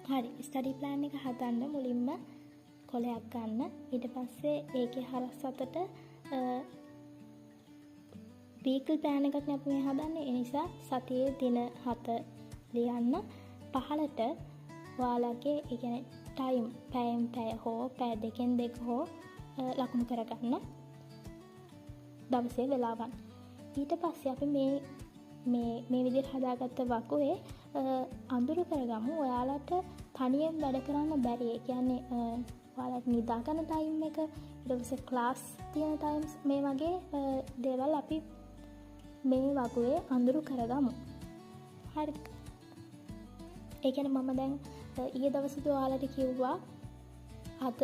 හරි study plan එක හදන්න මුලින්ම කොලයක් ගන්න. ඊට පස්සේ ඒකේ හරස් අතට වීකල් ප්ලෑන් එකක් අපි මේ හදන්නේ. ඒ නිසා සතියේ දින 7 ලියන්න. 5ට ඔයාලගේ ඒ කියන්නේ ටයිම් පැයෙන් පැය හෝ පැය දෙකෙන් දෙක හෝ ලකුණු කරගන්න දවසේ වෙලාවන්. ඊට පස්සේ අපි මේ විදිහට හදාගත්ත වකුවේ අඳුරු කරගමු. ඔයාලට තනියෙන් වැඩ කරන්න බැරි. ඒ කියන්නේ ඔයාලට නිදා ගන්න ටයිම් එක, ඊට පස්සේ ක්ලාස් තියෙන ටයිම්ස්, මේ වගේ දේවල් අපි මේ වකුවේ අඳුරු කරගමු. හරි. ඒ කියන්නේ මම දැන් ඊයේ දවසේදී ඔයාලට කිව්වා අද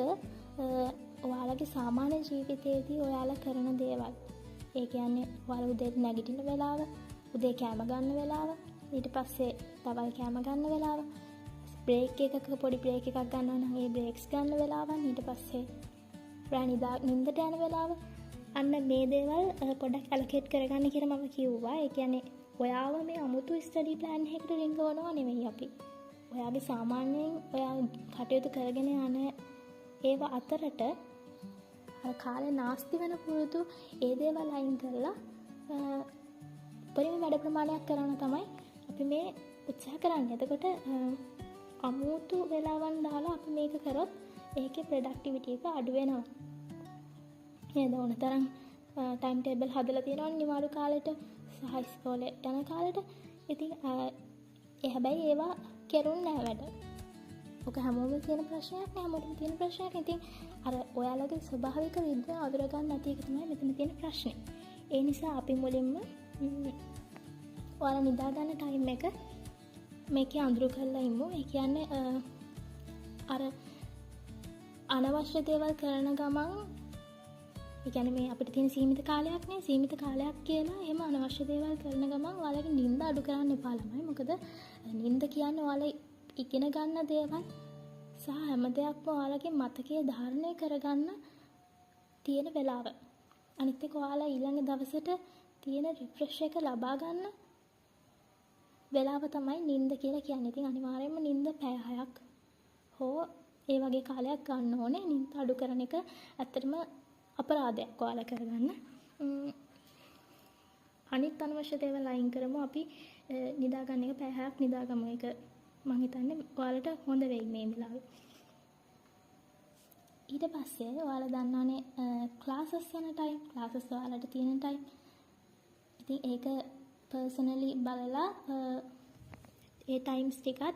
ඔයාලගේ සාමාන්‍ය ජීවිතයේදී ඔයාලා කරන දේවල්. ඒ කියන්නේ ඔයාලා උදේ නැගිටින වෙලාව, උදේ කෑම ගන්න වෙලාව, ඊට පස්සේ දවල් කෑම ගන්න වෙලාව, බ්‍රේක් එකක පොඩි බ්‍රේක් එකක් ගන්නවා නම් ඒ බ්‍රේක්ස් ගන්න වෙලාවන්, ඊට පස්සේ නින්දට යන වෙලාව. අන්න මේ දේවල් පොඩ්ඩක් ඇලොකේට් කරගන්න කියලා මම කිව්වා. ඒ කියන්නේ ඔයාව මේ අමුතු ස්ටඩි ප්ලෑන් එකකට රිංගවනවා නෙවෙයි අපි. ඔයාගේ සාමාන්‍යයෙන් ඔයා කටයුතු කරගෙන යන ඒව අතරට කාලේ නාස්ති වෙන පුරුදු ඒ දේවල් අයින් කරලා උපරිම වැඩ ප්‍රමාණයක් කරන්න තමයි අපි මේ උත්සාහ කරන්නේ. එතකොට අමුතු වෙලාවන් දාලා අපි මේක කරොත් ඒකේ ප්‍රොඩක්ටිවිටි එක අඩු වෙනවා. නේද? ඕනතරම් ටයිම් ටේබල් හදලා තියෙනවා නිවාඩු කාලෙට සහ ඉස්කෝලේ යන කාලෙට. ඉතින් හැබැයි ඒවා කෙරුන්නේ නැහැ වැඩ. ඔක හැමෝම තියෙන ප්‍රශ්නයක් නෑ. හැමෝටම තියෙන ප්‍රශ්නයක්. ඉතින් අර ඔයාලගේ ස්වභාවික විද්‍යාව අඳුර ගන්න නැති එක තමයි මෙතන තියෙන ප්‍රශ්නේ. ඒ නිසා අපි මුලින්ම ඔයාලා නිදා ගන්න ටයිම් එක මේකේ අඳුර කරලා ඉමු. ඒ කියන්නේ අර අනවශ්‍ය දේවල් කරන ගමන්, ඒ කියන්නේ මේ අපිට තියෙන සීමිත කාලයක් නේ. සීමිත කාලයක් කියලා එහෙම අනවශ්‍ය දේවල් කරන ගමන් ඔයාලගේ නිින්ද අඩු කරන්න එපා ළමයි. මොකද නිින්ද කියන්නේ ඔයාලා ඉගෙන ගන්න දේවල් සහ හැම දෙයක්ම ඔයාලගේ මතකයේ ධාරණය කරගන්න තියෙන වෙලාව. අනිත් එක ඔයාලා ඊළඟ දවසට තියෙන රිෆ්‍රෙෂ් එක ලබා ගන්න වෙලාව තමයි නිින්ද කියලා කියන්නේ. ඉතින් අනිවාර්යයෙන්ම නිින්ද පැය 6ක් හෝ ඒ වගේ කාලයක් ගන්න ඕනේ. නිින්ද අඩු කරන එක ඇත්තටම අපරාධයක් ඔයාලා කරගන්න. අනිත් අනවශ්‍ය දේවල් අයින් කරමු. අපි නිදා ගන්න එක පැය 6ක් නිදාගමු. ඒක මම හිතන්නේ ඔයාලට හොඳ වෙයි මේ වෙලාවේ. ඊට පස්සේ ඔයාලා දන්නවනේ ක්ලාසස් යන ටයිම්, ක්ලාසස් ඔයාලට තියෙන ටයිම්. ඉතින් ඒක පර්සනලි බලලා ඒ ටයිම්ස් ටිකත්